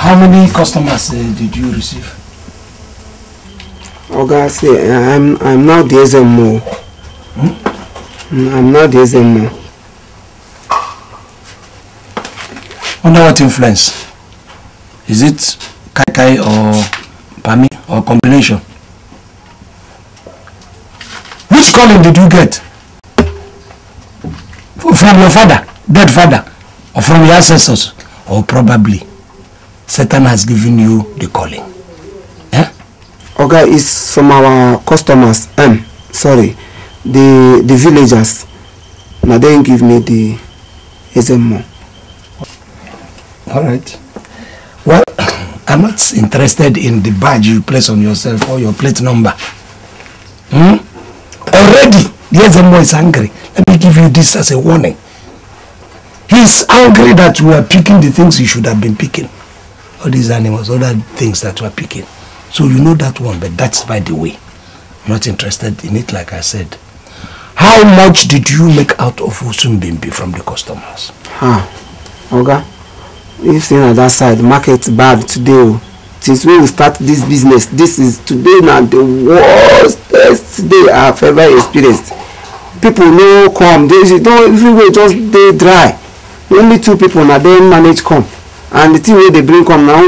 How many customers did you receive? Oga, say I'm now the SMO. I'm not the SMO. Under what influence? Is it Kai or Pami or combination? Which calling did you get? From your father, dead father, or from your ancestors? Or probably Satan has given you the calling. Eh? Okay, it's from our customers. Sorry, the villagers. Now they give me the SMO. All right. Well, I'm not interested in the badge you place on yourself or your plate number. Already, the SMO is angry. Let me give you this as a warning. He's angry that we are picking the things he should have been picking. All these animals, all the things that we are picking. So you know that one, but that's by the way. I'm not interested in it, like I said. How much did you make out of Usumbimbi from the customers? Oga, you've seen on that side, market bad today. Since we will start this business, this is today now the worst day I have ever experienced. People no come, they don't everywhere just they dry. Only 2 people now they manage come, and the thing where they bring come now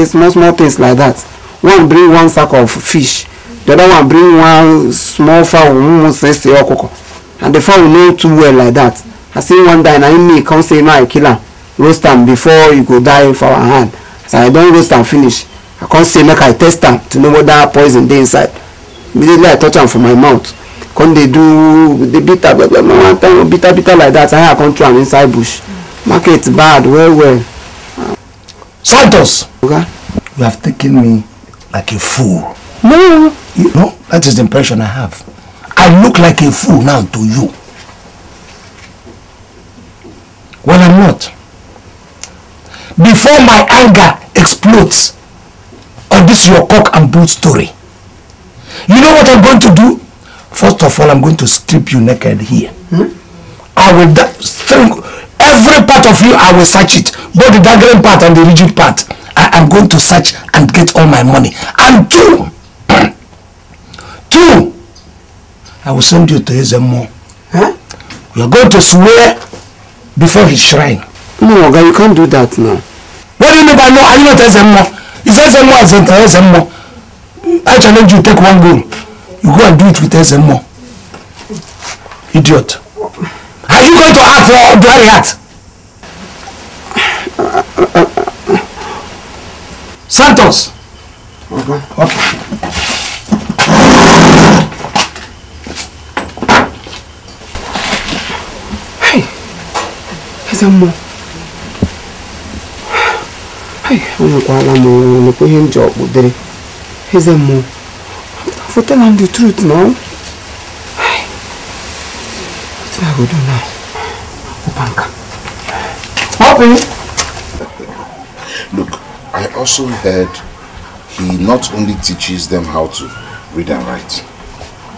small things like that. One bring 1 sack of fish, the other one bring 1 small fowl, and the fowl know too well like that. I see one day and me come say my killer roast am before you go die for our hand. So I don't roast and finish. I can't say make I test am to know what that poison dey inside. Immediately I touch am for my mouth. Come they do the bitter, one time bitter like that. I can't throw am inside bush. Market bad, well. Santos, okay. You have taken me like a fool. No. You know, that is the impression I have. I look like a fool now to you. Well, I'm not. Before my anger explodes on this your cock and bull story, you know what I'm going to do? First of all, I'm going to strip you naked here. I will string every part of you. I will search it, both the dangling part and the rigid part. I am going to search and get all my money. And two, I will send you to SMO. You are going to swear before his shrine. No, Oga, you can't do that now. What do you mean by no? Are you not SMO? Is SMO as in SMO? I challenge you, take 1 goal. You go and do it with SMO. Idiot. Are you going to act for Dwari Hat? Santos. Okay. Hey, SMO. Hey, I'm going to him job with the SMO. For tell him the truth now. Hey, what do I go do now? Look, I also heard he not only teaches them how to read and write,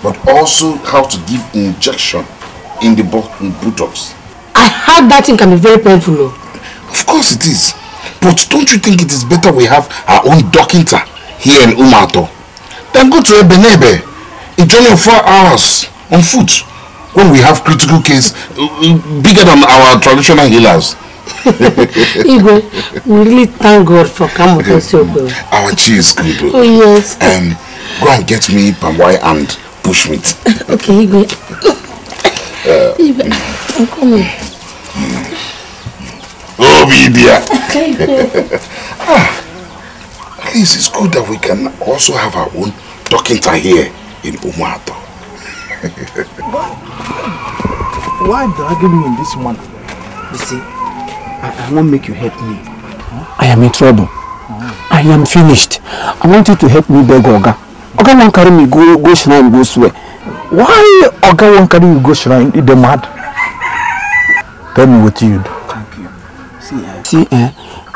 but also how to give injection in the buttocks. I heard that thing can be very painful. Of course it is. But don't you think it is better we have our own doctor here in Umato than go to Ebenebe, a journey of 4 hours on foot when we have critical case bigger than our traditional healers? Igwe, we really thank God for Kamoto Soko. Our tea is good. Oh yes. Go and get me pamwai and bushmeat. Okay, Igwe. Igwe, I'm coming. Oh, be dear. At least it's good that we can also have our own doctor here in Umato. Why dragging me in this one? You see, I won't make you help me. I am in trouble. I am finished. I want you to help me beg Oga. Oga won't carry me go shrine, go swear. Why Oga won't carry you go shrine? Is the mad? Tell me what you do. Thank you. See,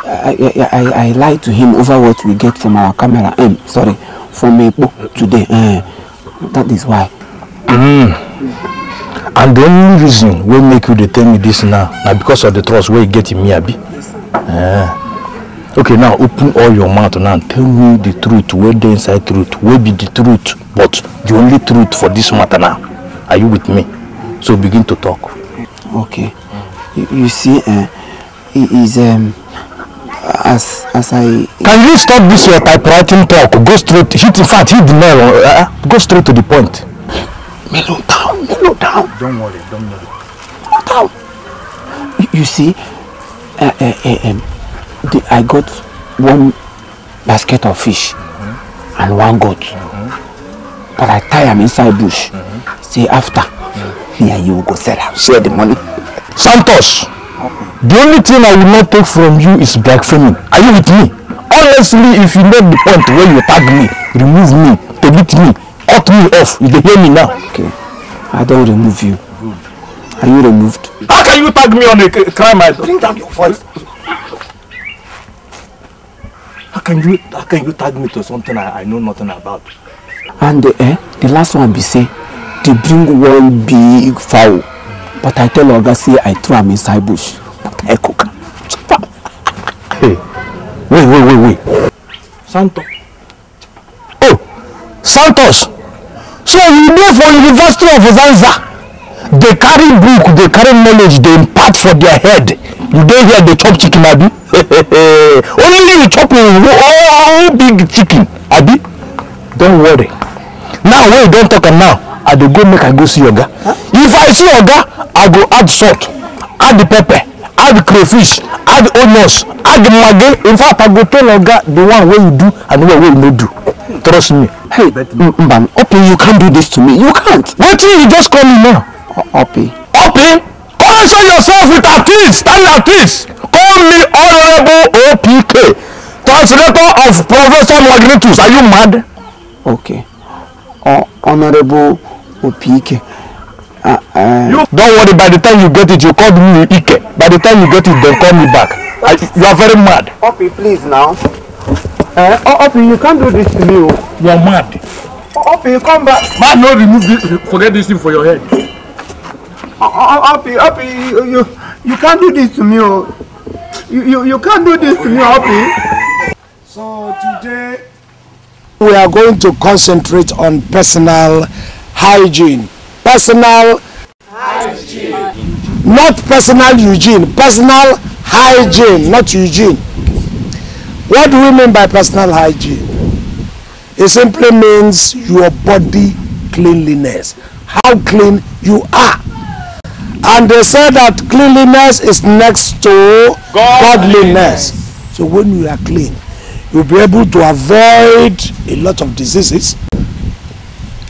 I lied to him over what we get from our camera. Sorry, from a book today. That is why. And the only reason we make you tell me this now because of the trust we get in me, Abi. Okay, now open all your mouth now and tell me the truth. Where the inside truth? Where be the truth? But the only truth for this matter now. Are you with me? So begin to talk. Okay. You see, it is as I. Can you stop this your typewriting talk? Go straight. Hit the nail. Go straight to the point. Mellow down. Don't worry. Mellow down. You see, I got one basket of fish and one goat, but I tie them inside bush. Say after, me and you will go sell them, share the money. Santos, the only thing I will not take from you is blasphemy. Are you with me? Honestly, if you make the point where you tag me, remove me, delete me, cut me off, you hear me now. Okay, I don't remove you. Good. Are you removed? How can you tag me on a crime? Bring down your voice. How can you tag me to something I know nothing about? And the last one be say, they bring one big fowl. But I tell Oga say I throw him inside bush. But I cook. Hey, wait. Santos. Oh, Santos. So you know for University of Zanzibar, they carry book, they carry knowledge, they impart for their head. You don't hear they chop chicken, Abi? Only you chop a big chicken, Abi. Don't worry. Now when you don't talk now, I do go make I go see Oga. Huh? If I see Oga, I go add salt, add the pepper, add the crayfish, add the onions, add the maggi. In fact, I go tell Oga the one way you do and the one way you no do. Trust me. Hey, Mban, Opi, you can't do this to me. You can't. What you just call me now? Opi. Opi? Answer yourself with a twist. Stand at twist. Call me Honorable OPK, translator of Professor Magnetus. Are you mad? Okay. Honorable OPK. You don't worry, by the time you get it, you call me Ike. By the time you get it, then call me back. You are very mad. Opi, please now. Opi, you can't do this to me. You are mad. Opi, you come back. Man, no, remove this. Forget this thing for your head. Opi, you can't do this to me. You can't do this to me, Opi. So today we are going to concentrate on personal hygiene. Personal hygiene. Not personal Eugene. Personal hygiene, not Eugene. What do we mean by personal hygiene? It simply means your body cleanliness. How clean you are. And they say that cleanliness is next to godliness. So when you are clean, you'll be able to avoid a lot of diseases,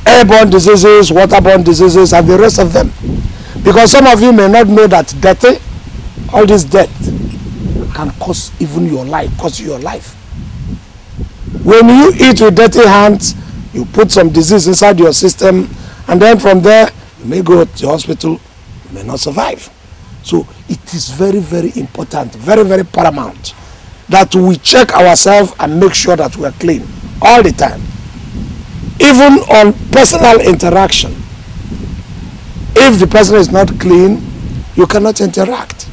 airborne diseases, waterborne diseases, and the rest of them. Because some of you may not know that dirty, all this dirt, can cause even your life, When you eat with dirty hands, you put some disease inside your system, and then from there, you may go to the hospital, you may not survive. So it is very, very important, very, very paramount that we check ourselves and make sure that we are clean all the time. Even on personal interaction. If the person is not clean, you cannot interact.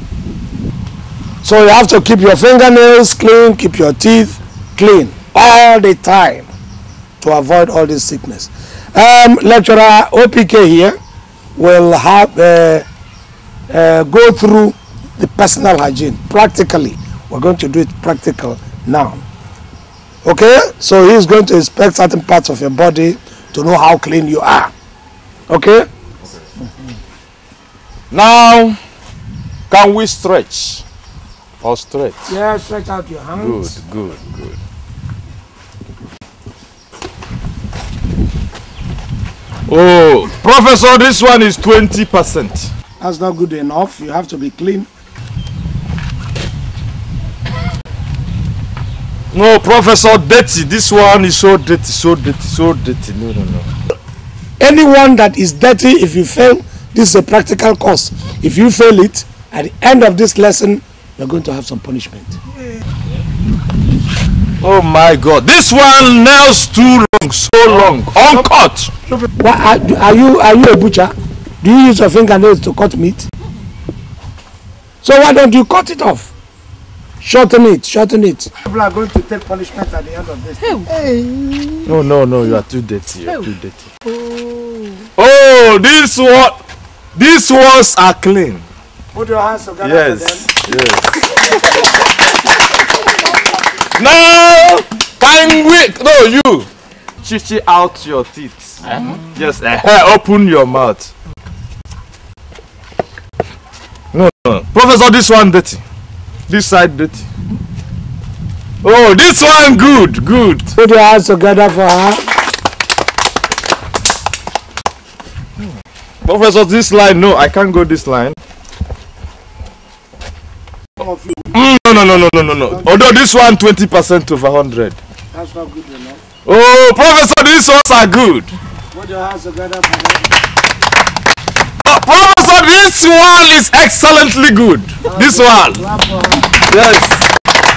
So you have to keep your fingernails clean, keep your teeth clean all the time to avoid all this sickness. Lecturer OPK here will have go through the personal hygiene practically. We're going to do it practical now. Okay? So he's going to inspect certain parts of your body to know how clean you are. Okay? Now, can we stretch? Or stretch? Yeah, stretch out your hands. Good. Oh, Professor, this one is 20%. That's not good enough. You have to be clean. No, Professor, dirty. This one is so dirty. No. Anyone that is dirty, if you fail, this is a practical course. If you fail it, at the end of this lesson, you're going to have some punishment. Oh my God, this one nails too long, so long, uncut. Are you a butcher? Do you use your fingernails to cut meat? So why don't you cut it off? Shorten it. People are going to take punishment at the end of this. Hey. No, you are too dirty. You are too dirty. Oh, these ones are clean. Put your hands together. Yes. Now, can we? No, you. Chichi out your teeth. Yes, open your mouth. No. Professor, this one dirty. This side dirty. Oh, this one good. Put your hands together for her. Professor, this line, no, I can't go this line. No. Although this one 20% over 100. That's not good enough. Oh, Professor, these ones are good. Put your hands together for her. Professor, this one is excellently good. This one. Yes.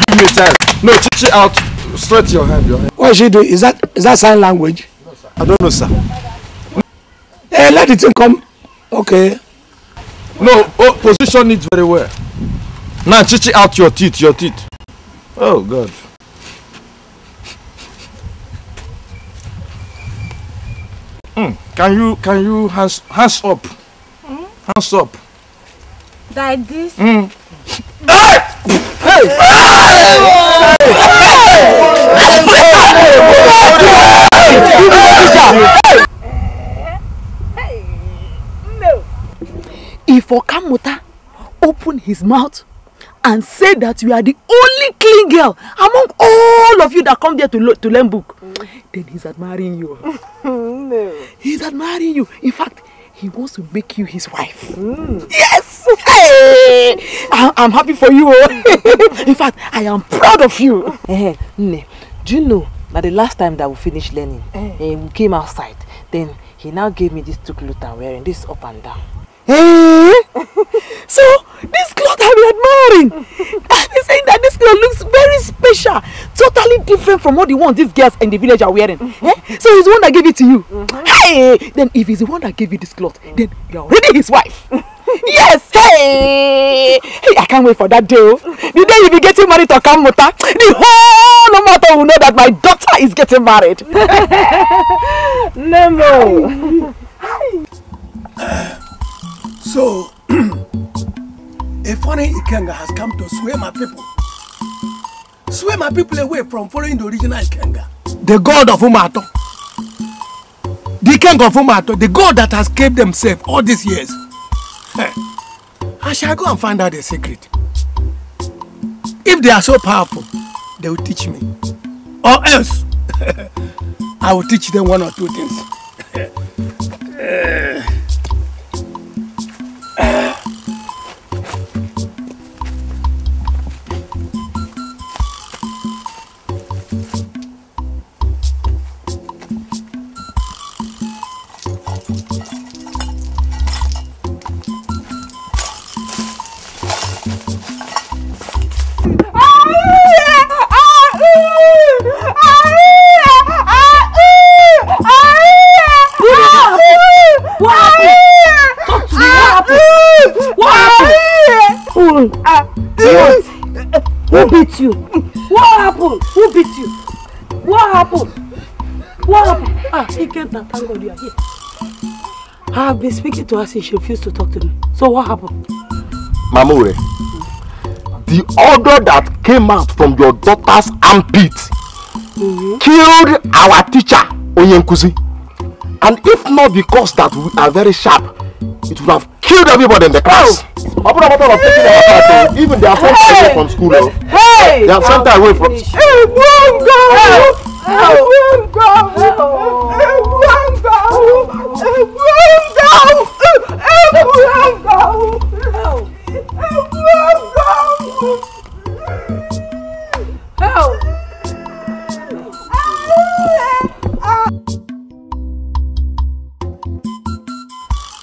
Give me a chance. No, Chichi out. Stretch your hand. What is she doing? Is that sign language? No, sir. I don't know, sir. Hey, let it come. Okay. No, position it very well. Now, Chichi out your teeth. Oh, God. Can you hands up? Hands up. Like this? Hey! No. If Okamuta open his mouth and say that you are the only clean girl among all of you that come there to learn book, then he's admiring you. No. He's admiring you. In fact, he wants to make you his wife. Yes! Hey! I'm happy for you. In fact, I am proud of you. Do you know that the last time that we finished learning, we came outside, then he now gave me this two clothes I'm wearing, this up and down. So, this cloth I'm admiring. I've been saying that this cloth looks very special, totally different from what the one these girls in the village are wearing. So he's the one that gave it to you. Hey, then if he's the one that gave you this cloth, then you're already his wife. Yes, hey, I can't wait for that day. The day you be getting married to Kamota, the whole Omata will know that my daughter is getting married. No. So, a foreign Ikenga has come to sway my people. Sway my people away from following the original Ikenga. The God of Umato. The king of Umato, the God that has kept them safe all these years. I shall go and find out the secret. If they are so powerful, they will teach me. Or else, I will teach them one or two things. Who beat you? What happened? Who beat you? What happened? What happened? He can't. Thank God you are here. I have been speaking to her since she refused to talk to me. So what happened? Mamure, the odor that came out from your daughter's armpit killed our teacher, Onyenkuzi. And if not because that we are very sharp, it would have killed everybody in the class. Even they are sent away from school. They are sent away from school.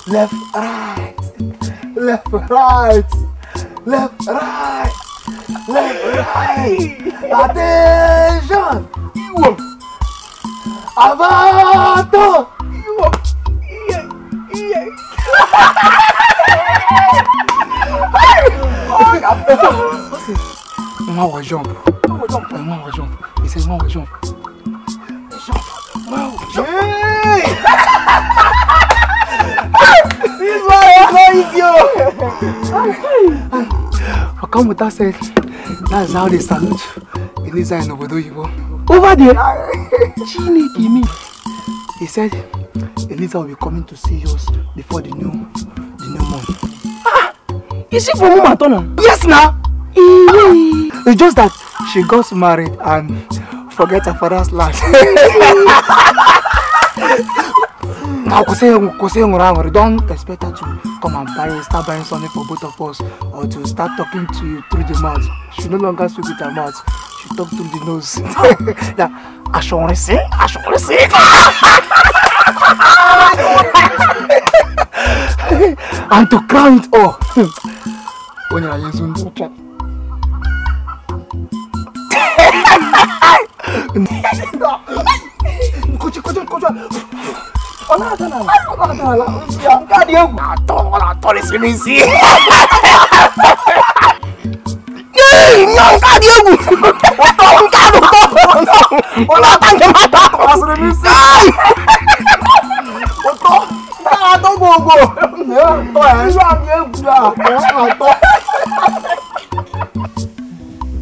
Left, right. Left, right. Left, right. Left, right. Attention. Avato. man will jump. Man will jump. He says man will jump. Man will jump. Hey! This one is you. Okamuta said that's how they salute Eliza and Obodo Igbo. Over there, he said Eliza will be coming to see us before the new month. Is she from Umatona? Yes, now. It's just that she got married and forget her father's land. Now, don't expect her to come and start buying something for both of us, or to start talking to you through the mouth. She no longer speaks with her mouth. She talks through the nose. Yeah, I shall receive. And to crown it all, when you are using the chat.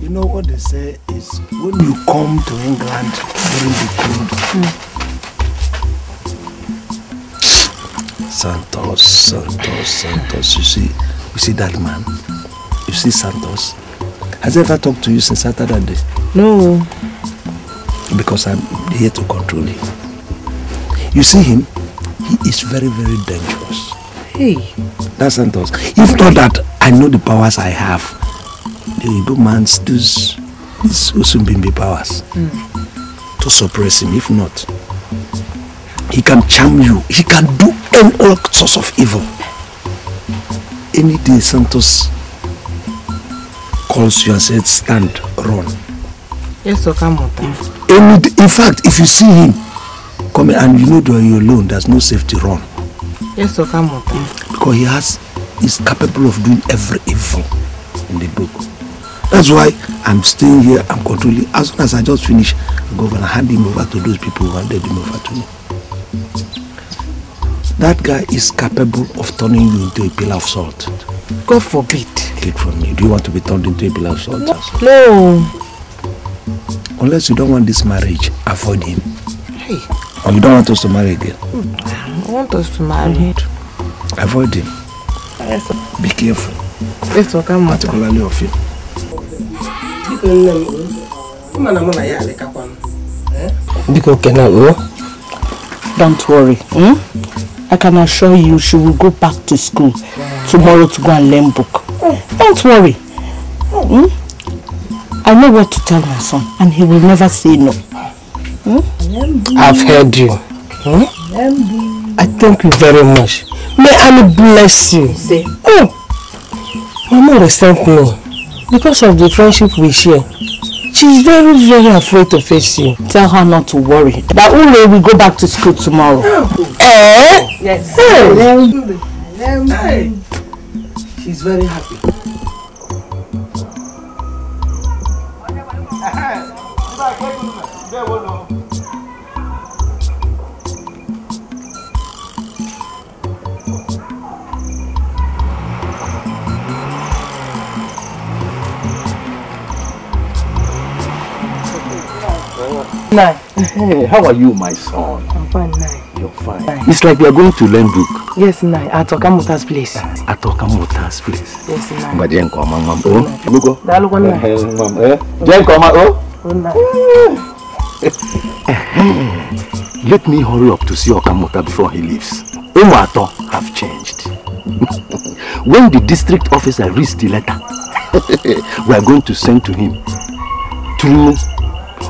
You know what they say is when you come to England during the cold, Santos. You see that man? You see Santos? Has he ever talked to you since Saturday? No. Because I'm here to control him. You see him? He is very, very dangerous. Hey. That's Santos. If not that I know the powers I have, the Igbo man's these Usumbimbi powers to suppress him. If not, he can charm you. He can do all sorts of evil. Any day Santos calls you and says, stand, run. Yes, Okamuta. In fact, if you see him coming and you know that you're alone, there's no safety, run. Yes, Okamuta. Because he's capable of doing every evil in the book. That's why I'm staying here, I'm controlling. As soon as I just finish, I'm going to hand him over to those people who handed him over to me. That guy is capable of turning you into a pillar of salt. God forbid. Take it from me. Do you want to be turned into a pillar of salt? No. Unless you don't want this marriage, avoid him. Hey. Or you don't want us to marry again? I want us to marry. Avoid him. Yes. Be careful. Yes, Okamuta. Particularly of you. Don't worry. I can assure you she will go back to school tomorrow to go and learn book. Don't worry. I know what to tell my son and he will never say no. I've heard you. I thank you very much. May Allah bless you. Mama resent me because of the friendship we share. She's very, very afraid to face you. Tell her not to worry. That Ule will go back to school tomorrow. Yes. She's very happy. Nine. Hey, how are you, my son? I'm fine, Nine. You're fine. It's like we are going to learn book. Yes, Nine. At Okamota's place. At Okamota's place. Yes, Nine. But Jen come, Mama. Oh, you go. Jen come, Let me hurry up to see Okamota before he leaves. Umato have changed. When the district officer reads the letter, we are going to send to him through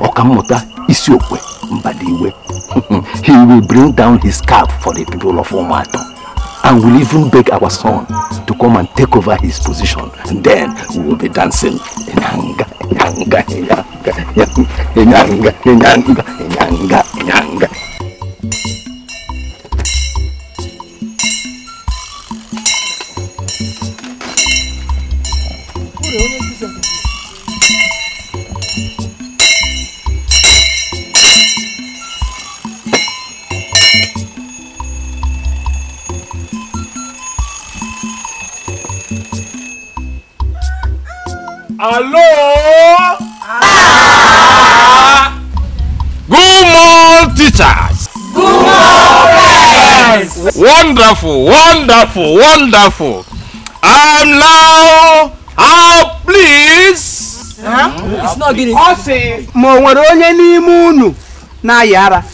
Okamota Isiokwe Mbadiwe. He will bring down his cap for the people of Umato and will even beg our son to come and take over his position. And then we will be dancing. Nyanga, nyanga, nyanga, nyanga, nyanga, nyanga, nyanga. Hello. Good morning, teachers. Good morning, friends. Wonderful, wonderful, wonderful. I'm now please. It's not getting. Osi, mo nwere onye n'ime unu na yara.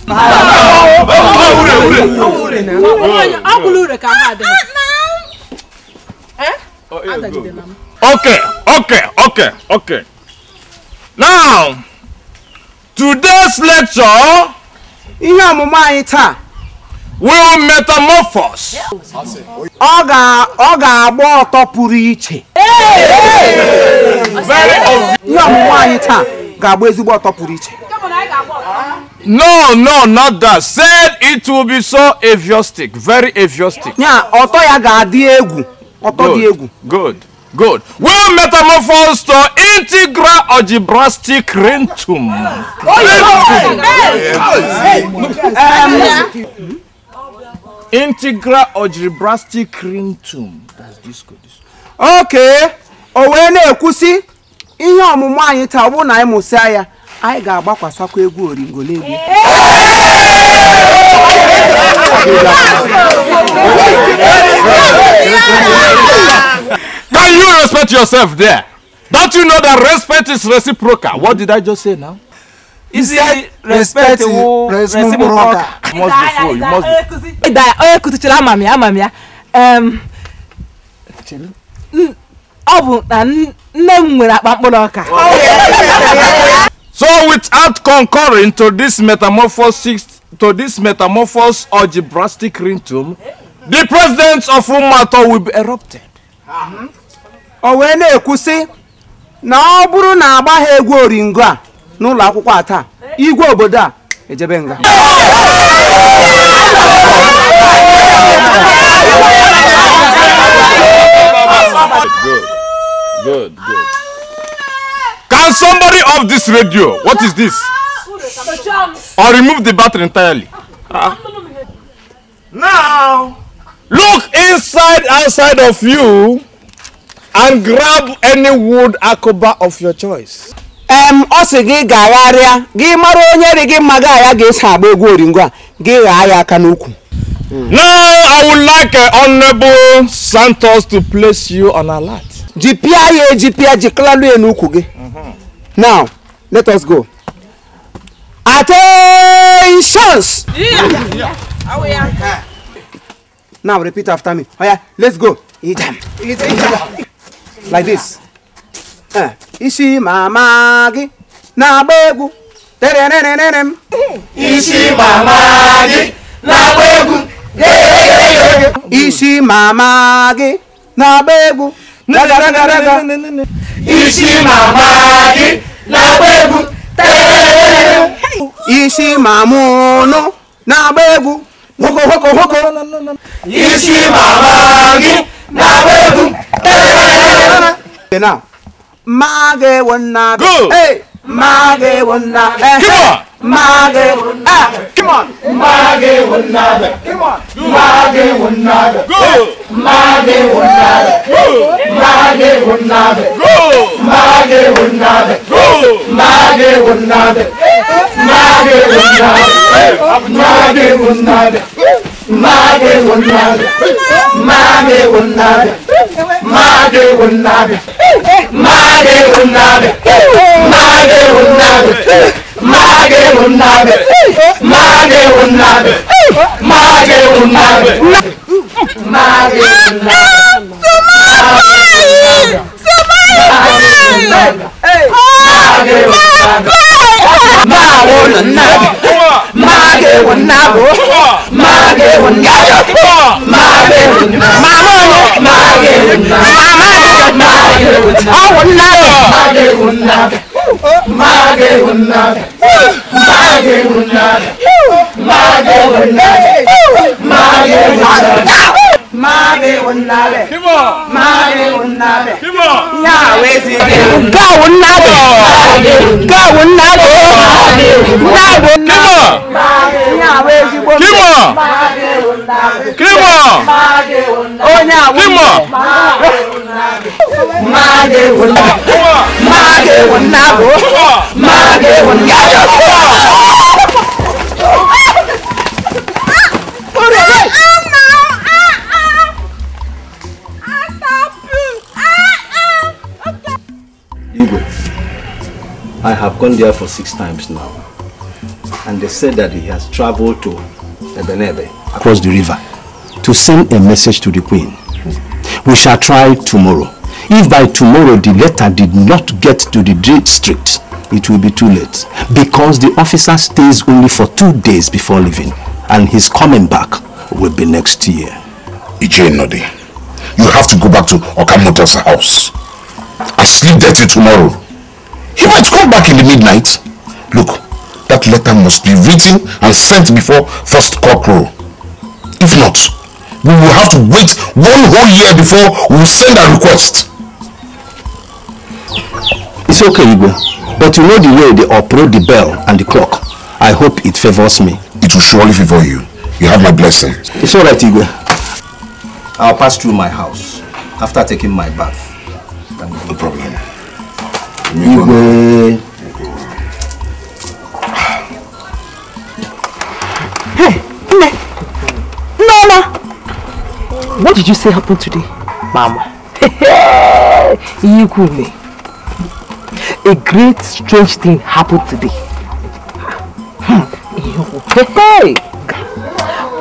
Okay. Now, today's lecture ihe ọmụmụ anyị taa will metamorphose. Ọ ga-agba ọtọ pụrụ iche. Very obvious. Ihe ọmụmụ anyị taa ga-agba ezigbo ọtọ pụrụ iche. No, not that. Said it will be so aviostic, very aviostic. Ya ọtọ ya ga-adị egwu. Ọtọ dị egwu. Good. Will metamorphose to integral algebrastic rentum. Integral algebrastic rentum. That's this good. Okay. O wee na-ekwusi ihe ọmụmụ anyị taa bụ na anyị mụsịa ya, anyị ga-agbakwasakwa egwu oringolegwu. Can you respect yourself there? Don't you know that respect is reciprocal? What did I just say now? You see, respect reciprocal. You must be full. You must be. So without concurring to this metamorphosis, algebrastic rentum, the presidents of Umato will be erupted. O wee na-ekwusi na ọ bụrụ na agbaghị egwu oringo a n'ụlọ akwụkwọ a taa, igwe obodo a ejebe nga. Good. Can somebody off this radio? What is this? Or remove the battery entirely? Now, look outside of you and grab any wood akọba of your choice. Ọ sị gị gagharịa, gị mara onye dị gị mmaga ya ga-esi agba egwu oringo a, gị ghaa ya aka n'ukwu. Now, I would like Honorable Santos to place you on alert. Jipia jiklalu ya n'ukwu gị. Now, let us go. Attentions! Now repeat after me. Oh yeah, let's go. Like this. Ishi mama gi na begu. Ishi mama gi na begu. Ishi mama gi na begu. Ishi mama gi na begu. Ishi mamuno na begu. Hoko. Ishi mama gi na begu. Now, mage wanna be. Hey, mage wanna. Come on. Mage. Come on. Mage wanna be. Come on. Mage wanna be. Go. Mage wanna be. Mage wanna be. Mage wanna be. Mage wanna be. Mage wanna be. Mage wanna be. Mage wanna be. Mage wanna be. Mage wanna be. Mage wanna be. Mage wanna be. Mage wanna be. Mage wanna be. Mage wanna be. Mage Kimo! Kimo! Igwe, I have gone there for 6 times now, and they said that he has traveled to Ebenebe across the river to send a message to the Queen. We shall try tomorrow. If by tomorrow the letter did not get to the district, it will be too late, because the officer stays only for 2 days before leaving, and his coming back will be next year. Ije Nodi, you have to go back to Okamoto's house. I sleep there till tomorrow. He might come back in the midnight. Look, that letter must be written and sent before first cockcrow. If not, we will have to wait 1 whole year before we send a request. It's okay, Igwe. But you know the way they operate the bell and the clock. I hope it favors me. It will surely favor you. You have my blessing. It's alright, Igwe. I'll pass through my house after taking my bath. No problem. Igwe. Hey, Nana! What did you say happened today? Mama. Igwe. A great strange thing happened today. Hey!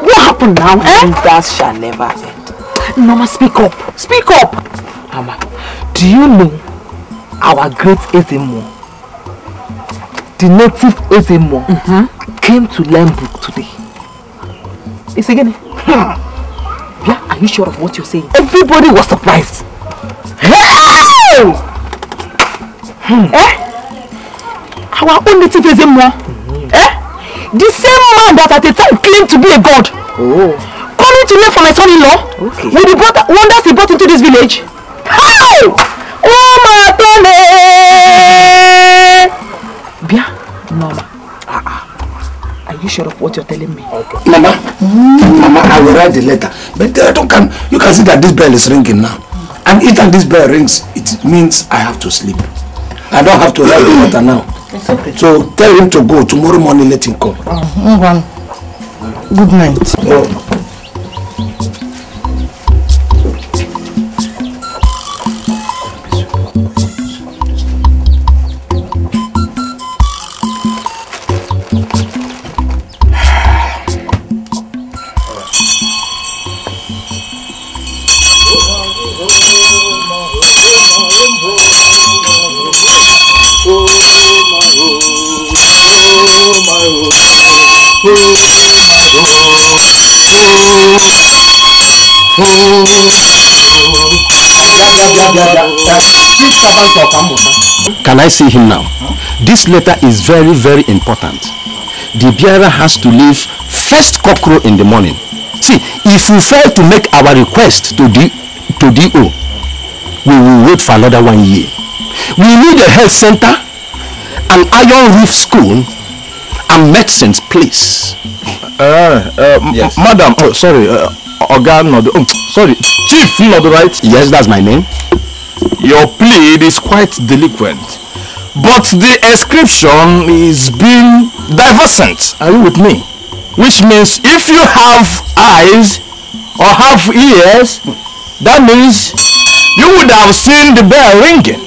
What happened now? That shall never end. Mama, speak up. Speak up! Mama, do you know our great Ezemo, the native Ezemo, came to learn book today? It's again. Yeah, are you sure of what you're saying? Everybody was surprised. Hey! Our own native Ezemo. The same man that at the time claimed to be a god. Coming to learn from my son-in-law. Okay. With the wonders he brought into this village. How? Oh my God! Bia, Mama. Are you sure of what you're telling me? Okay. Mama, I will write the letter. But you can see that this bell is ringing now. And each time this bell rings, it means I have to sleep. I don't have to write the letter now. It's okay. So tell him to go. Tomorrow morning, let him come. Good night. Oh. Can I see him now? This letter is very, very important. The bearer has to leave first cockcrow in the morning. See, if we fail to make our request to DO, we will wait for another 1 year. We need a health center, an iron roof school, and medicine's place. Yes. Madam, sorry, Oga Nodo, sorry, Chief Nodo, right? Yes, that's my name. Your plea is quite delinquent, but the inscription is being diversant. Are you with me? Which means if you have eyes or have ears, that means you would have seen the bell ringing.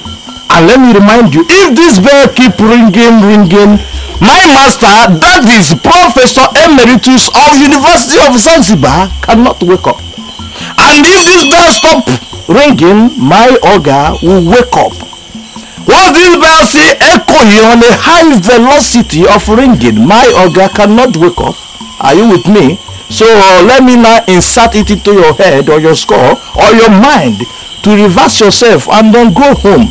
And let me remind you, if this bell keep ringing, my master, that is Professor Emeritus of University of Zanzibar, cannot wake up. And if this bell stop ringing, my Oga will wake up. Once this bell say echoing on a high velocity of ringing, my Oga cannot wake up. Are you with me? So let me now insert it into your head or your skull or your mind to reverse yourself and then go home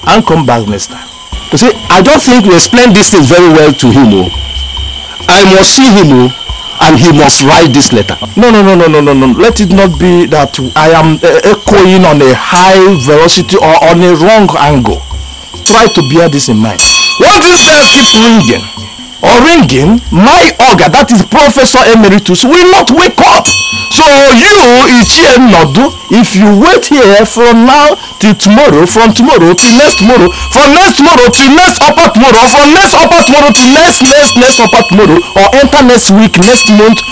and come back next time. You see, I don't think we explained this thing very well to him. I must see him and he must write this letter. No. Let it not be that I am echoing on a high velocity or on a wrong angle. Try to bear this in mind. Once this bell keep ringing, my Oga, that is Professor Emeritus, will not wake up. So you, Ichie Nodu, if you wait here from now till tomorrow, from tomorrow till next tomorrow, from next tomorrow till next upper tomorrow, from next upper tomorrow till next upper tomorrow, or enter next week, next month,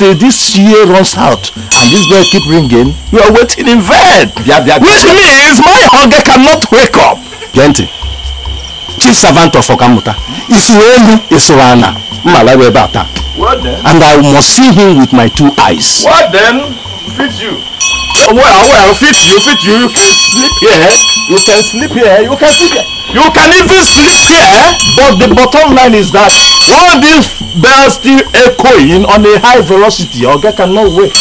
till this year runs out, and this bell keep ringing, you are waiting in vain. Which means my hunger cannot wake up. Plenty. Chief servant of Okamuta. Isuelu Isuana. Malawi Bata. What then? And I must see him with my 2 eyes. What then? Fit you. Well, fit you. You can sleep here. You can sleep here. You can sleep here. You can even sleep here. But the bottom line is that all these bells still echoing on a high velocity. Oga cannot wait.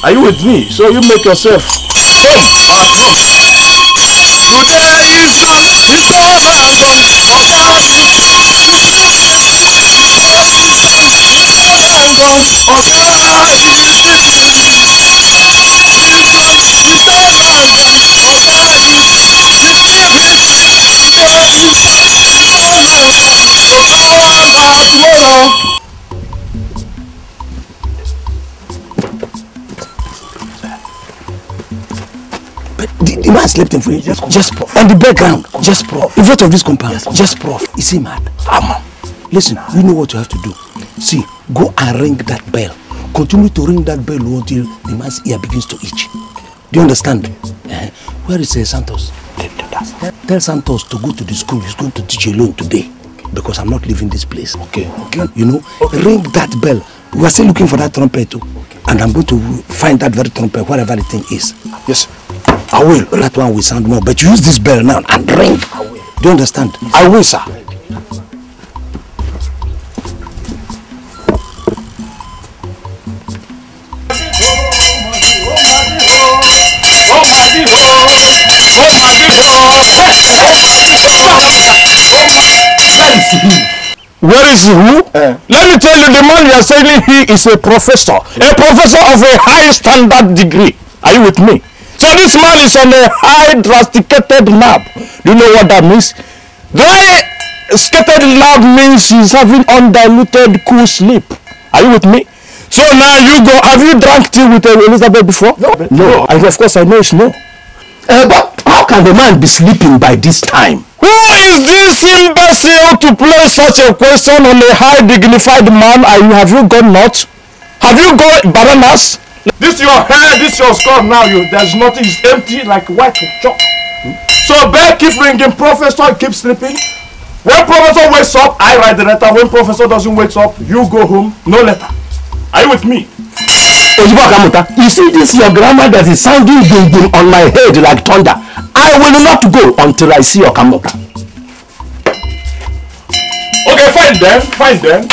Are you with me? So you make yourself. But the man slept in front. Just prof. On the background. Just prof. In front of this compound. Just prof. Is he mad? Listen, you know what you have to do. See, go and ring that bell. Continue to ring that bell until the man's ear begins to itch. Do you understand? Where is Santos? Tell Santos to go to the school. He's going to teach alone today. Because I'm not leaving this place. Okay. You know, ring that bell. We are still looking for that trumpet too. And I'm going to find that very trumpet, whatever the thing is. Yes. I will. That one will sound more. But use this bell now and ring. I will. Do you understand? I will, sir. Where is who? Let me tell you, the man you are saying he is a professor of a high standard degree. Are you with me? So this man is on a high drasticated lab. Do you know what that means? Dry skated lab means he's having undiluted cool sleep. Are you with me? So now you go. Have you drank tea with Elizabeth before? No. And of course I know it's no. But how can the man be sleeping by this time? Who is this imbecile to play such a question on a high dignified man? Have you got nuts? Have you got bananas? This your hair, this your skull now. There's nothing. It's empty like white chalk. So bell keep ringing. Professor keep sleeping. When professor wakes up, I write the letter. When professor doesn't wake up, you go home. No letter. Are you with me? You see this your grammar that is sounding ding on my head like thunder. I will not go until I see your Okamuta. Okay, fine then.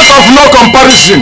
Of no comparison.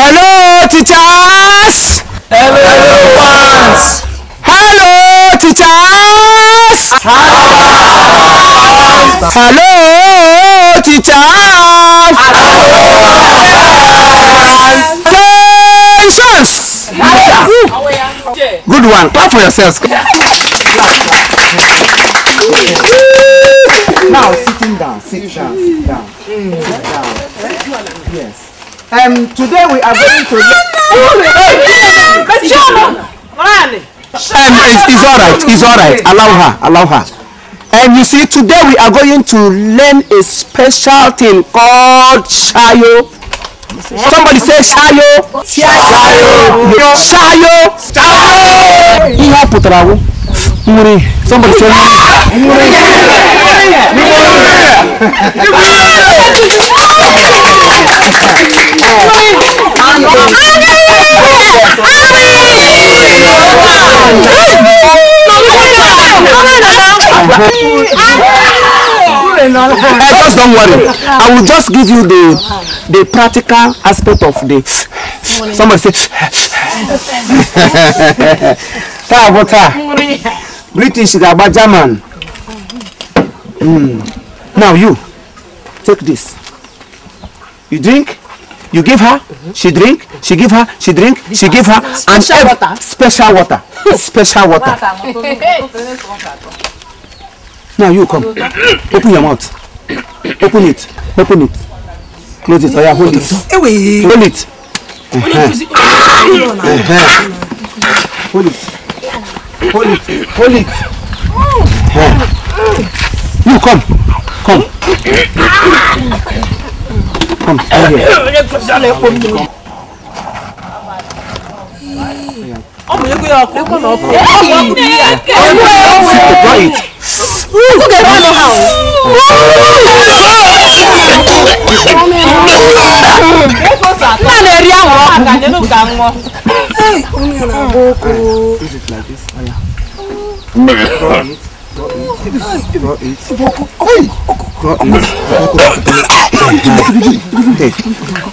Hello, teachers! Hello, teachers! Hello, teachers! Attentions! Good one. Clap for yourselves. Now, sitting down. Sit down. Yes. Today we are going to it's alright. Allow her. And you see, today we are going to learn a special thing called shayo. Somebody say shayo. Shayo. Shayo. Shayo. Ihe putara muri. Somebody say muri. Just don't worry. I will just give you the practical aspect of the. Somebody say. British about German. Now you take this. You drink. You give her. She drink. She give her. She drink. She give her. Special water. Special water. Special water. Now you come. Open your mouth. Open it. Open it. Close it. Oh yeah, hold it. Hold it. Hold it. Hold it. Hold it. You come. Come. Come.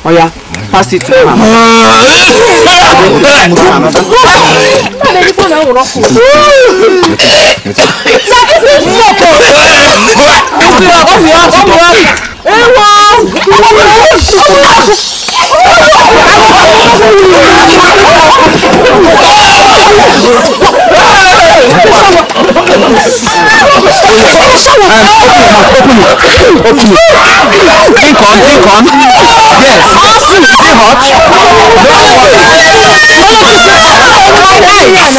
Oh yeah, pass it to her. Drink on. Yes.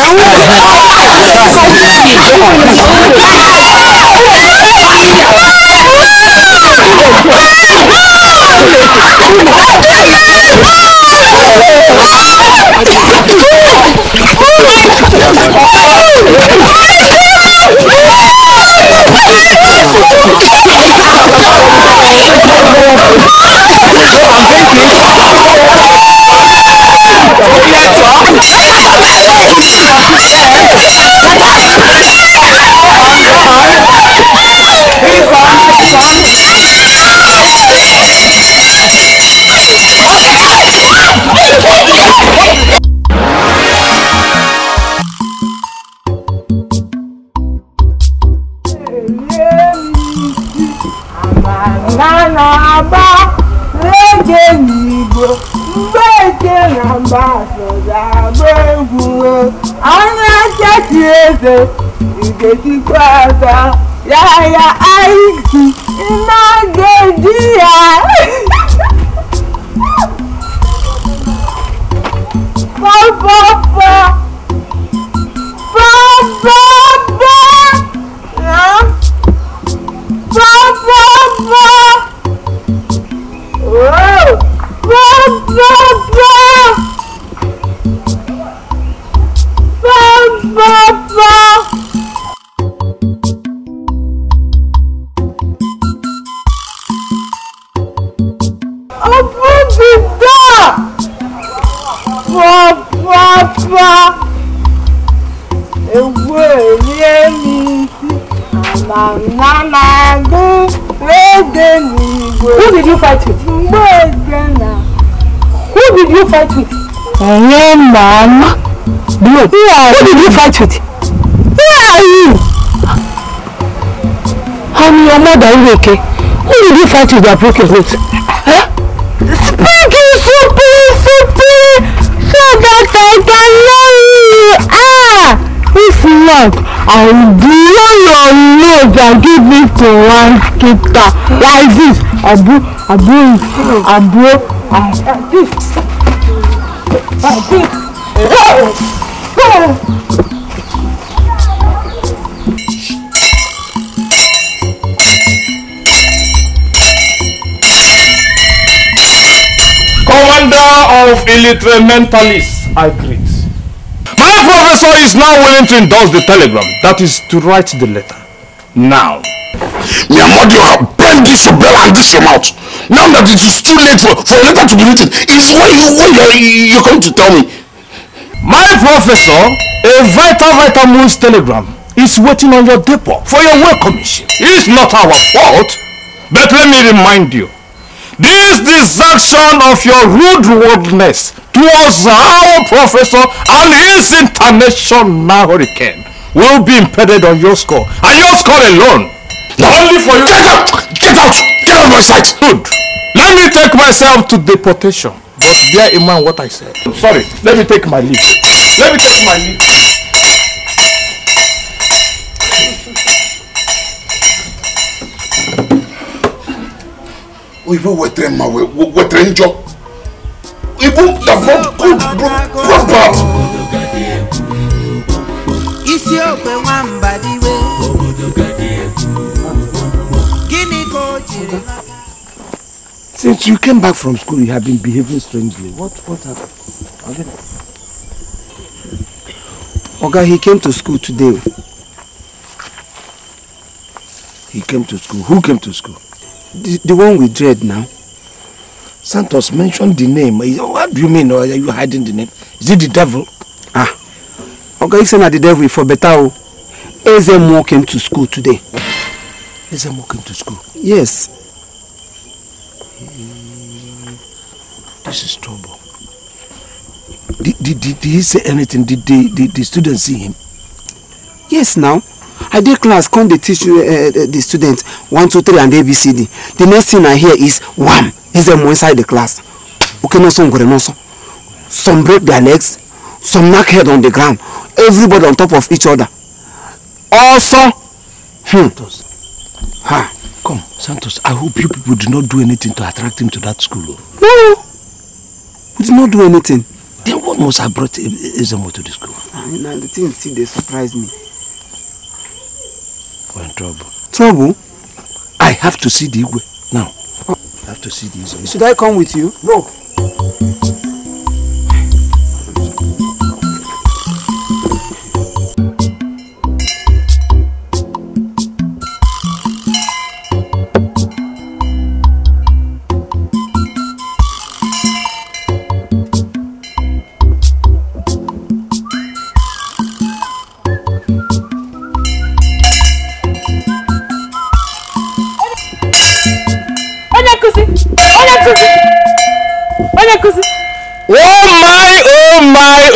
Is it hot? Who did you fight with? Who did you fight with? Mama. Who did you fight with? Who are you? I'm your mother, okay? Who did you fight with that broken root? Huh? Speaking super, so that I can know you. If not, I will blow your nose and give it to one skitter. Like this. of illiterate mentalists I greet. My professor is now willing to endorse the telegram, that is to write the letter. Now. Miamodio, bend this your bell and this your mouth. Now that it is too late for a letter to be written, it's what you're going to tell me. My professor, a vital moose telegram is waiting on your depot for your welcome mission. It's not our fault, but let me remind you, this desertion of your rude rudeness towards our professor and his international hurricane will be impeded on your score, and your score alone. No. Only for you. Get out of my sight. Good. Let me take myself to deportation, but bear in mind what I said. Sorry, let me take my leave. Let me take my leave. We will wait them away. What enjoy? We will have good proper. Since you came back from school, you have been behaving strangely. What happened? Oga, he came to school today. He came to school. Who came to school? The one with dread now. Santos mentioned the name. What do you mean? Or are you hiding the name? Is it the devil? Ah. Oga, you say not the devil for better. Ezemo came to school today. Ezemo came to school? Yes. This is trouble. Did he say anything? Did the students see him? Yes, now. I did class, come they teach the students 1, 2, 3 and ABCD. The next thing I hear is wham! Ezemo inside the class. Okay, no some no some. Some break their legs, some knock head on the ground. Everybody on top of each other. Also, Santos. Come, Santos, I hope you people do not do anything to attract him to that school. No, we did not do anything. Then what must have brought Ezemo to the school? Now the thing still they surprise me. We're in trouble. Trouble? I have to see the Igwe now. I have to see the Igwe. Should I come with you? No.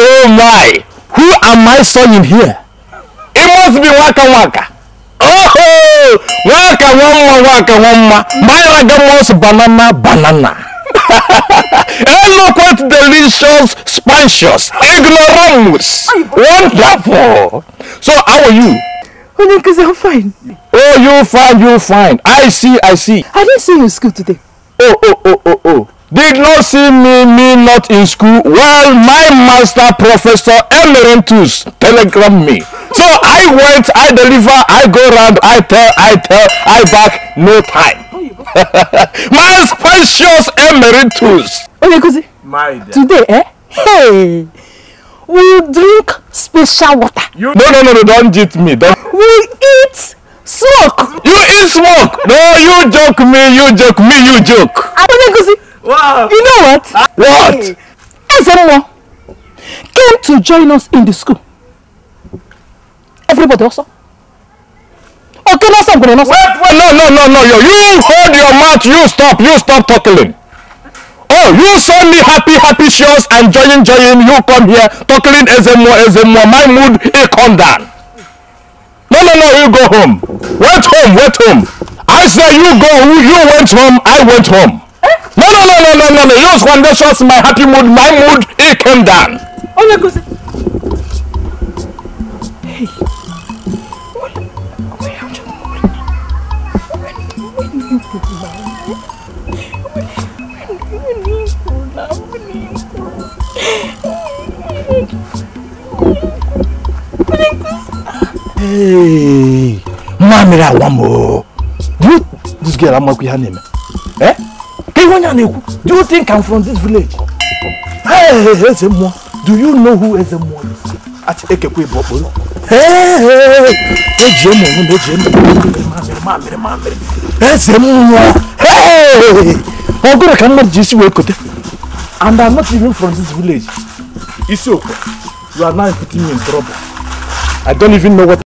Oh my! Who am I sawing here? It must be Waka. Oh! Waka. My ragamos banana. Eloquent, delicious, spacious, ignoramus. Wonderful. So how are you? I'm fine. Oh, you fine. I see. I didn't see you in school today. Oh. Did not see me not in school. Well, my master professor Emeritus telegrammed me. So I went, I deliver, I go round, I tell, I back, no time. My spacious Emeritus. Okay, my dear. Today, hey, we drink special water. No, don't cheat me. We eat smoke. You eat smoke? No, you joke me. Wow. You know what? What? Ezemo came to join us in the school. Everybody also? Okay, no. Wait, no. You hold your mouth. You stop talking. Oh, you saw me happy shows and enjoying. You come here talking Ezemo. My mood, it come down. No, you go home. Wait home. I said you went home, I went home. No. Use foundations, my happy mood, my mood, it came down. Hey. Hey, Mamira Wambo. This girl, I'm not her name. Eh? Do you think I'm from this village? Hey, Ezemo. Do you know who Ezemo is? At Ekekwe Bobo. Hey, Ezemo. Hey, I'm going to come to this way. And I'm not even from this village. Isoko, you are now putting me in trouble. I don't even know what